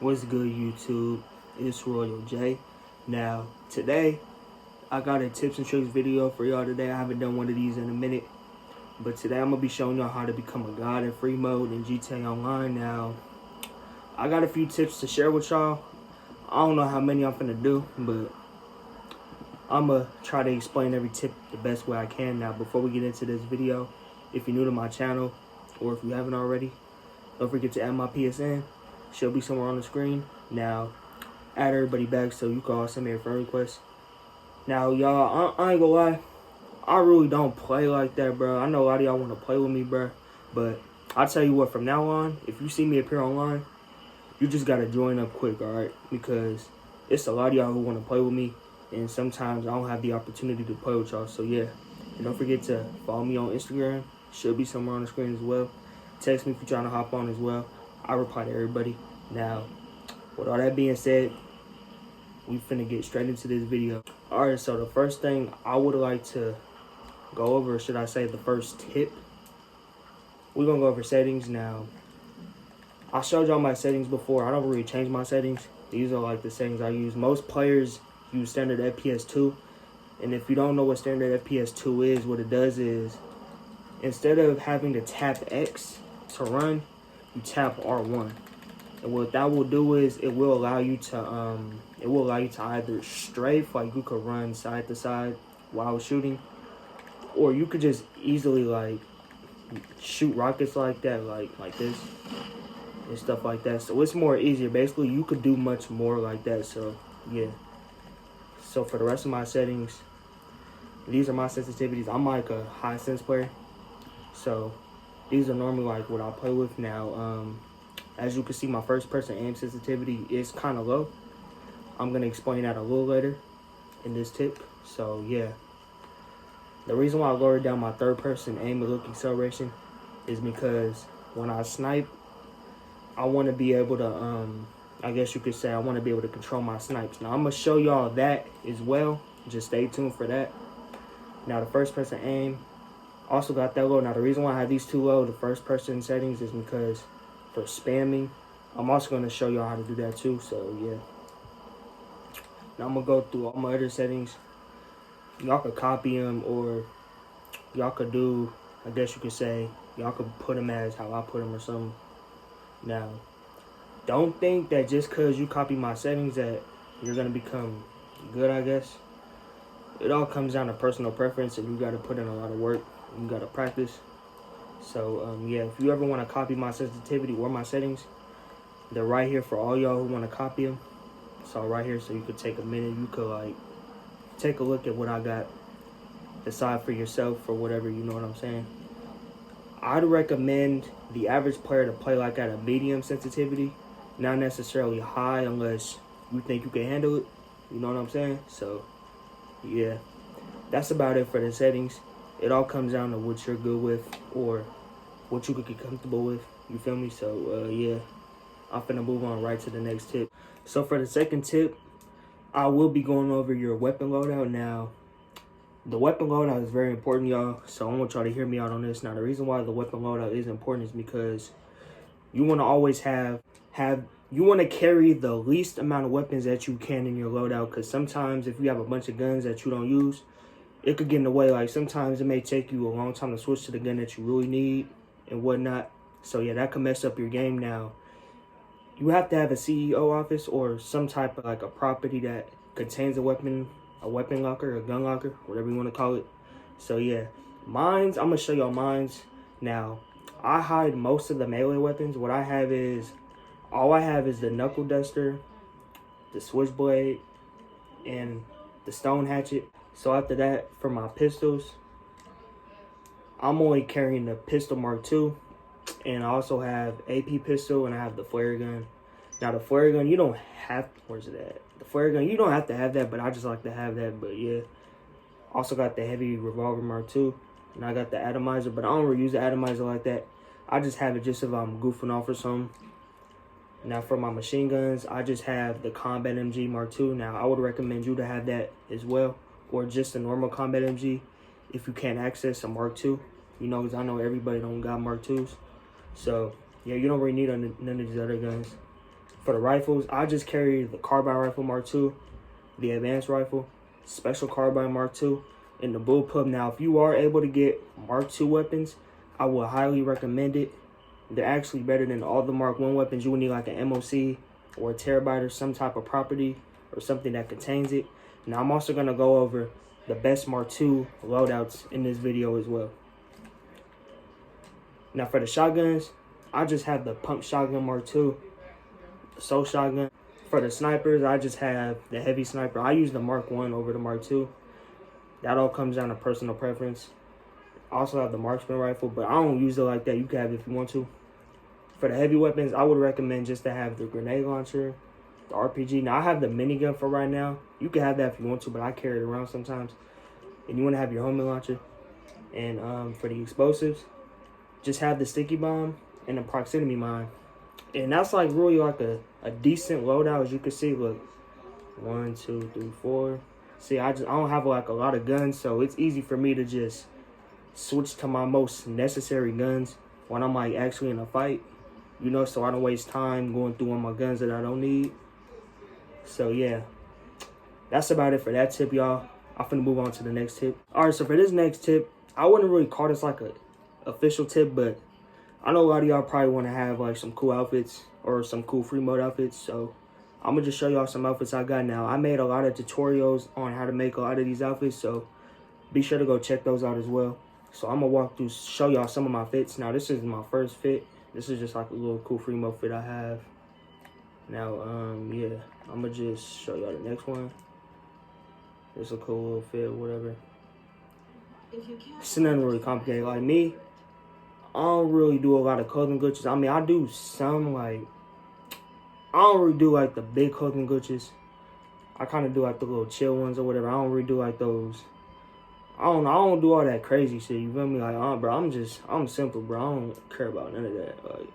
What's good, YouTube? It's Royal J. Now, today, I got a tips and tricks video for y'all today. I haven't done one of these in a minute. But today, I'm going to be showing y'all how to become a god in free mode in GTA Online. Now, I got a few tips to share with y'all. I don't know how many I'm finna do, but I'm going to try to explain every tip the best way I can. Now, before we get into this video, if you're new to my channel, or if you haven't already, don't forget to add my PSN. She'll be somewhere on the screen. Now, add everybody back so you can all send me a friend request. Now, y'all, I ain't gonna lie. I really don't play like that, bro. I know a lot of y'all want to play with me, bro. But I'll tell you what, from now on, if you see me appear online, you just got to join up quick, all right? Because it's a lot of y'all who want to play with me. And sometimes I don't have the opportunity to play with y'all. So, yeah. And don't forget to follow me on Instagram. Should be somewhere on the screen as well. Text me if you're trying to hop on as well. I reply to everybody. Now, with all that being said, we finna get straight into this video. Alright, so the first thing I would like to go over, should I say the first tip, we're gonna go over settings. Now, I showed y'all my settings before. I don't really change my settings. These are like the settings I use. Most players use standard FPS 2. And if you don't know what standard FPS 2 is, what it does is, instead of having to tap X to run, you tap R1, and what that will do is it will allow you to either strafe, like you could run side to side while shooting, or you could just easily like shoot rockets like that, like this and stuff like that. So it's more easier. Basically, you could do much more like that. So yeah. So for the rest of my settings, these are my sensitivities. I'm like a high sense player, so these are normally like what I play with. Now, as you can see, my first person aim sensitivity is kind of low. I'm going to explain that a little later in this tip. So, yeah. The reason why I lowered down my third person aim and look acceleration is because when I snipe, I want to be able to, I guess you could say, I want to be able to control my snipes. Now, I'm going to show y'all that as well. Just stay tuned for that. Now, the first person aim also got that low. Now, the reason why I have these two low, the first person settings, is because for spamming, I'm also going to show y'all how to do that too. So, yeah. Now, I'm going to go through all my other settings. Y'all could copy them, or y'all could do, I guess you could say, y'all could put them as how I put them or something. Now, don't think that just because you copy my settings that you're going to become good, I guess. It all comes down to personal preference, and you got to put in a lot of work. You got to practice. So, yeah, if you ever want to copy my sensitivity or my settings, they're right here for all y'all who want to copy them. It's all right here, so you could take a minute. You could, like, take a look at what I got. Decide for yourself or whatever, you know what I'm saying? I'd recommend the average player to play, like, at a medium sensitivity. Not necessarily high unless you think you can handle it. You know what I'm saying? So, yeah. That's about it for the settings. It all comes down to what you're good with or what you could get comfortable with. You feel me? So, yeah. I'm finna move on right to the next tip. So, for the second tip, I will be going over your weapon loadout. Now, the weapon loadout is very important, y'all. So, I want y'all to hear me out on this. Now, the reason why the weapon loadout is important is because you want to always you want to carry the least amount of weapons that you can in your loadout. Because sometimes if you have a bunch of guns that you don't use, it could get in the way. Like, sometimes it may take you a long time to switch to the gun that you really need and whatnot. So, yeah, that could mess up your game. Now, you have to have a CEO office or some type of, like, a property that contains a weapon locker, a gun locker, whatever you want to call it. So, yeah, mines, I'm going to show y'all mines. Now, I hide most of the melee weapons. What I have is, all I have is the knuckle duster, the switchblade, and the stone hatchet. So after that, for my pistols, I'm only carrying the pistol Mark II, and I also have AP pistol, and I have the flare gun. Now the flare gun, you don't have, where's it at? The flare gun, you don't have to have that, but I just like to have that. But yeah, also got the heavy revolver Mark II, and I got the atomizer, but I don't really use the atomizer like that. I just have it just if I'm goofing off or something. Now for my machine guns, I just have the Combat MG Mark II. Now I would recommend you to have that as well, or just a normal Combat MG if you can't access a Mark II. You know, because I know everybody don't got Mark IIs. So, yeah, you don't really need none of these other guns. For the rifles, I just carry the carbine rifle Mark II, the advanced rifle, special carbine Mark II, and the bullpup. Now, if you are able to get Mark II weapons, I would highly recommend it. They're actually better than all the Mark I weapons. You would need like an MOC or a terabyte or some type of property or something that contains it. Now, I'm also going to go over the best Mark II loadouts in this video as well. Now, for the shotguns, I just have the pump shotgun Mark II, assault shotgun. For the snipers, I just have the heavy sniper. I use the Mark I over the Mark II. That all comes down to personal preference. I also have the marksman rifle, but I don't use it like that. You can have it if you want to. For the heavy weapons, I would recommend just to have the grenade launcher, the RPG. Now, I have the minigun for right now. You can have that if you want to, but I carry it around sometimes. And you want to have your homing launcher. And for the explosives, just have the sticky bomb and the proximity mine. And that's like really like a decent loadout. As you can see, look, 1, 2, 3, 4. See, I don't have like a lot of guns, so it's easy for me to just switch to my most necessary guns when I'm like actually in a fight, you know, so I don't waste time going through all my guns that I don't need. So yeah, that's about it for that tip, y'all. I'm finna move on to the next tip. All right, so for this next tip, I wouldn't really call this like a official tip, but I know a lot of y'all probably want to have like some cool outfits or some cool free mode outfits, so I'm gonna just show y'all some outfits I got now. I made a lot of tutorials on how to make a lot of these outfits, so be sure to go check those out as well. So I'm gonna walk through, show y'all some of my fits. Now, this is my first fit. This is just like a little cool free mode fit I have. Now, yeah, I'm gonna just show y'all the next one. It's a cool little fit, whatever. It's nothing really complicated. Like me, I don't really do a lot of clothing glitches. I mean, I do some, like, I don't really do like the big clothing glitches. I kind of do like the little chill ones or whatever. I don't really do like those. I don't do all that crazy shit, you feel me? Like, bro, I'm simple, bro. I don't care about none of that. Like,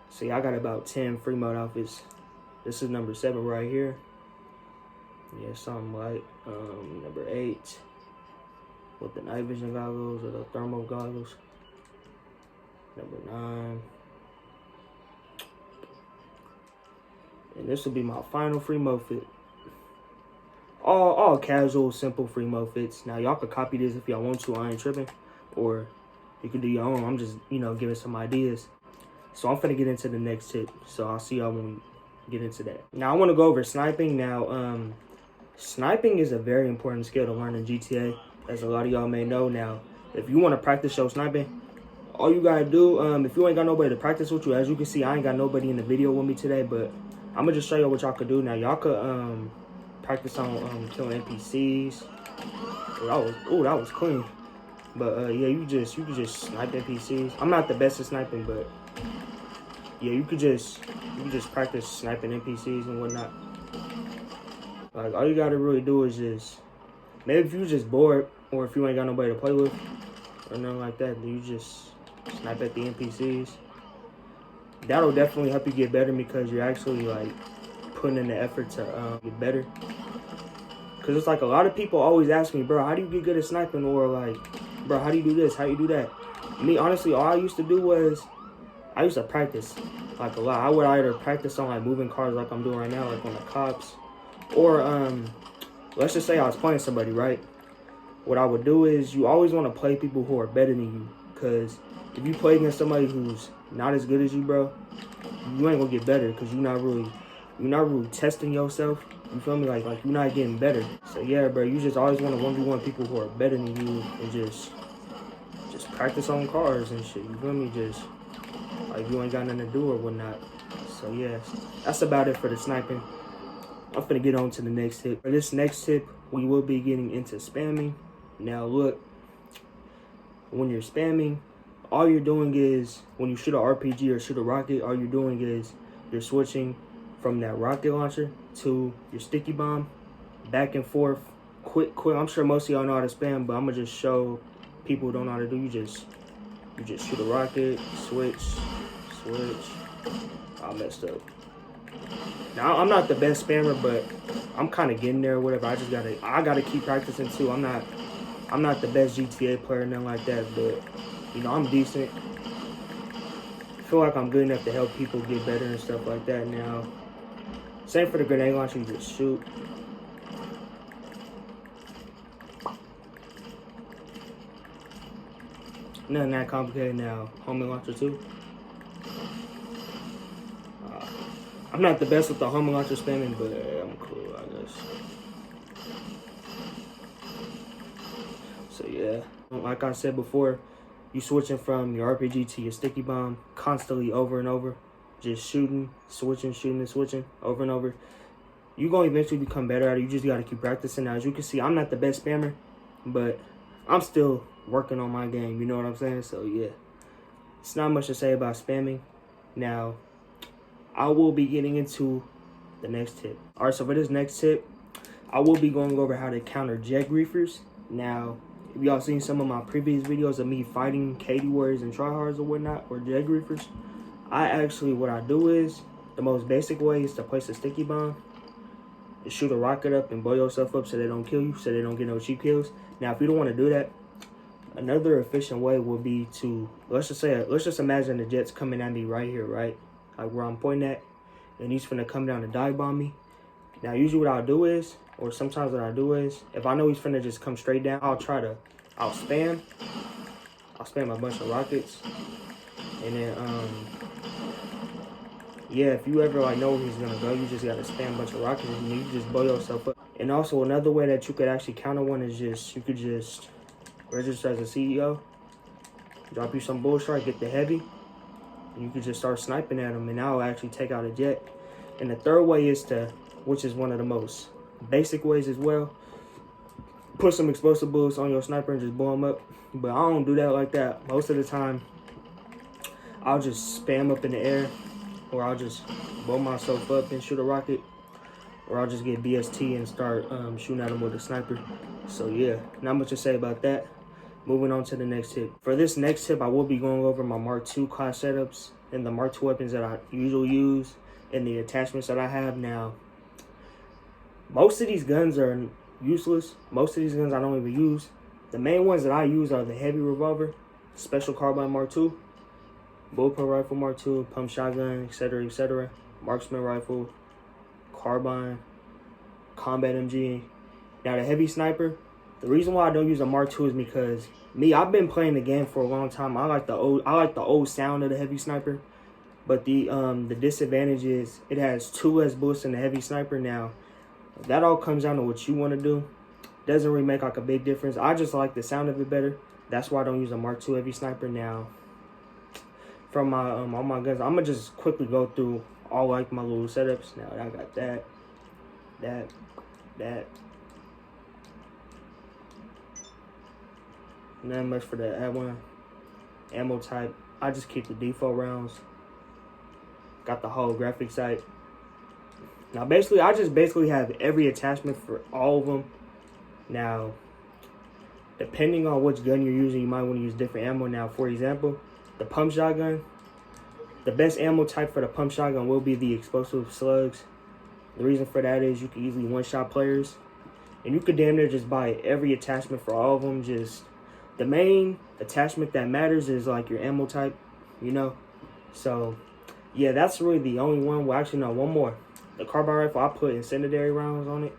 see, I got about 10 free mode outfits. This is number 7 right here. Yeah, something like number 8 with the night vision goggles or the thermal goggles. Number 9. And this will be my final free mode fit. All casual, simple free mode fits. Now, y'all could copy this if y'all want to. I ain't tripping. Or you can do your own. I'm just, you know, giving some ideas. So I'm finna get into the next tip. So I'll see y'all when we get into that. Now, I want to go over sniping. Now, sniping is a very important skill to learn in GTA, as a lot of y'all may know. Now, if you want to practice your sniping, all you gotta do, if you ain't got nobody to practice with you, as you can see, I ain't got nobody in the video with me today, but I'm gonna just show you what y'all could do. Now, y'all could practice on killing NPCs. That was clean. But yeah, you could just snipe NPCs. I'm not the best at sniping, but yeah, you could just practice sniping NPCs and whatnot. Like, all you gotta really do is just, maybe if you just bored or if you ain't got nobody to play with or nothing like that, then you just snipe at the NPCs. That'll definitely help you get better because you're actually like putting in the effort to get better. Because it's like a lot of people always ask me, bro, how do you get good at sniping? Or like, bro, how do you do this? How do you do that? Me, honestly, all I used to do was, I used to practice like a lot. I would either practice on like moving cars like I'm doing right now, like on the cops. Or let's just say I was playing somebody, right? What I would do is, you always want to play people who are better than you. Because if you play against somebody who's not as good as you, bro, you ain't gonna get better because you're not really testing yourself. You feel me? Like you're not getting better. So yeah, bro, you just always want to 1v1 people who are better than you and just practice on cars and shit. You feel me? Just like you ain't got nothing to do or whatnot. So yeah, that's about it for the sniping. I'm finna get on to the next tip. For this next tip, we will be getting into spamming. Now look, when you're spamming, all you're doing is, when you shoot an RPG or shoot a rocket, all you're doing is you're switching from that rocket launcher to your sticky bomb, back and forth, quick. I'm sure most of y'all know how to spam, but I'm gonna just show people who don't know how to do. You just shoot a rocket, switch. I messed up. Now, I'm not the best spammer, but I'm kind of getting there or whatever. I gotta keep practicing too. I'm not the best GTA player, nothing like that, but you know, I'm decent. feel like I'm good enough to help people get better and stuff like that now. Same for the grenade launcher, you just shoot. Nothing that complicated now. Homing launcher too. I'm not the best with the homing launcher spamming, but I'm cool, I guess. So yeah, like I said before, you switching from your RPG to your sticky bomb constantly over and over. Just shooting, switching, shooting, and switching over and over. You're going to eventually become better at it. You just got to keep practicing. Now, as you can see, I'm not the best spammer, but I'm still working on my game. You know what I'm saying? So, yeah. It's not much to say about spamming. Now, I will be getting into the next tip. All right, so for this next tip, I will be going over how to counter jet griefers. Now, if y'all seen some of my previous videos of me fighting KD warriors and tryhards or whatnot, or jet griefers, what I do is, the most basic way is to place a sticky bomb, shoot a rocket up and blow yourself up so they don't kill you, so they don't get no cheap kills. Now, if you don't want to do that, another efficient way would be to, let's just imagine the jet's coming at me right here, right? Like where I'm pointing at, and he's finna come down and dive bomb me. Now, usually what I'll do is, or sometimes what I do is, if I know he's finna just come straight down, I'll spam a bunch of rockets, and then, yeah, if you ever like know where he's gonna go, you just gotta spam a bunch of rockets and you just blow yourself up. And also another way that you could actually counter one is you could just register as a CEO, drop you some bullshit, get the heavy, and you could just start sniping at them, and that'll actually take out a jet. And the third way is which is one of the most basic ways as well, put some explosive bullets on your sniper and just blow them up. But I don't do that like that. Most of the time, I'll just spam up in the air, or I'll just blow myself up and shoot a rocket, or I'll just get BST and start shooting at them with a sniper. So yeah, not much to say about that. Moving on to the next tip. For this next tip, I will be going over my Mark II class setups and the Mark II weapons that I usually use and the attachments that I have. Now, most of these guns are useless. Most of these guns I don't even use. The main ones that I use are the heavy revolver, special carbine Mark II, bullpup rifle Mark II, pump shotgun, etc., etc., marksman rifle, carbine, combat MG. Now the heavy sniper, the reason why I don't use a Mark II is because I've been playing the game for a long time. I like the old sound of the heavy sniper, but the disadvantage is it has 2 less bullets than the heavy sniper. Now, that all comes down to what you want to do. Doesn't really make like a big difference. I just like the sound of it better. That's why I don't use a Mark II heavy sniper. Now, from my all my guns, I'm gonna just quickly go through all like my little setups. Now I got that. Not much for that one. Ammo type, I just keep the default rounds. Got the whole graphic sight. Now I just basically have every attachment for all of them. Now, depending on which gun you're using, you might want to use different ammo. Now, for example, the pump shotgun, the best ammo type for the pump shotgun will be the explosive slugs. The reason for that is you can easily one-shot players, and you could damn near just buy every attachment for all of them. Just the main attachment that matters is like your ammo type, you know. So yeah, that's really the only one. Well, actually no, one more. The carbine rifle, I put incendiary rounds on it,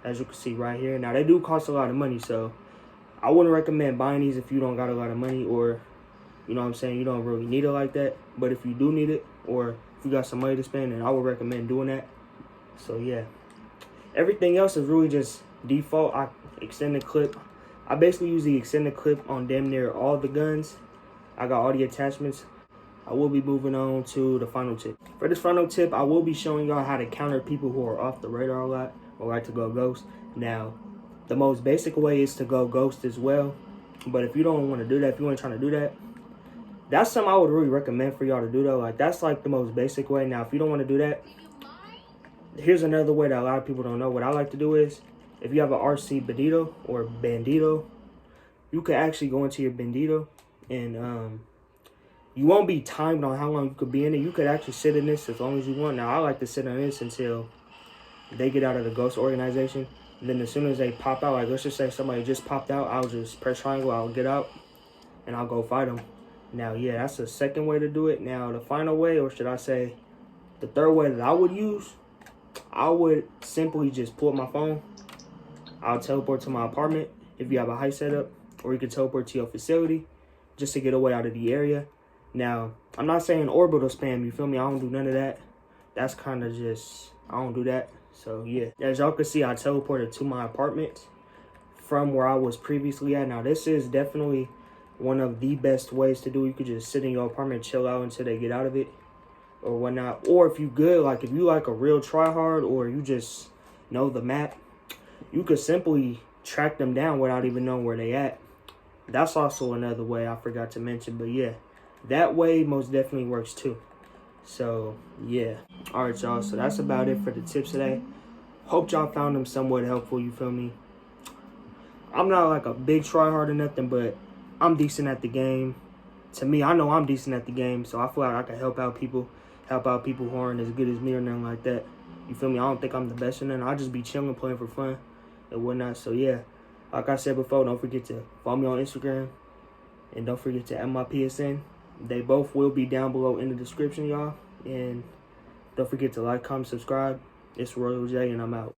as you can see right here. Now they do cost a lot of money, so I wouldn't recommend buying these if you don't got a lot of money, or you know what I'm saying, you don't really need it like that. But if you do need it, or if you got some money to spend, then I would recommend doing that. So yeah, everything else is really just default. Extended clip, I basically use the extended clip on damn near all the guns. I got all the attachments. I will be moving on to the final tip. For this final tip, I will be showing y'all how to counter people who are off the radar a lot, or like to go ghost. Now, the most basic way is to go ghost as well. But if you don't want to do that, if you ain't trying to do that, that's something I would really recommend for y'all to do though. Like, that's like the most basic way. Now, if you don't want to do that, here's another way that a lot of people don't know. What I like to do is, if you have an RC Bandito or Bandito, you can actually go into your Bandito and you won't be timed on how long you could be in it. You could actually sit in this as long as you want. Now, I like to sit in this until they get out of the ghost organization. And then as soon as they pop out, like let's just say somebody just popped out, I'll just press triangle, I'll get out, and I'll go fight them. Now, yeah, that's the second way to do it. Now, the final way, or should I say the third way that I would use, I would simply just pull up my phone. I'll teleport to my apartment if you have a height setup, or you can teleport to your facility just to get away out of the area. Now, I'm not saying orbital spam, you feel me? I don't do none of that. That's kind of just, I don't do that. So, yeah. As y'all can see, I teleported to my apartment from where I was previously at. Now, this is definitely one of the best ways to do it. You could just sit in your apartment, chill out until they get out of it or whatnot. Or if you good, like if you like a real tryhard or you just know the map, you could simply track them down without even knowing where they at. That's also another way I forgot to mention. But yeah, that way most definitely works too. So yeah. All right, y'all. So that's about it for the tips today. Hope y'all found them somewhat helpful, you feel me? I'm not like a big tryhard or nothing, but I'm decent at the game. To me, I know I'm decent at the game, so I feel like I can help out people who aren't as good as me or nothing like that. You feel me? I don't think I'm the best or nothing. I'll just be chilling, playing for fun and whatnot. So yeah, like I said before, don't forget to follow me on Instagram and don't forget to add my PSN. They both will be down below in the description, y'all. And don't forget to like, comment, subscribe. It's Royal J, and I'm out.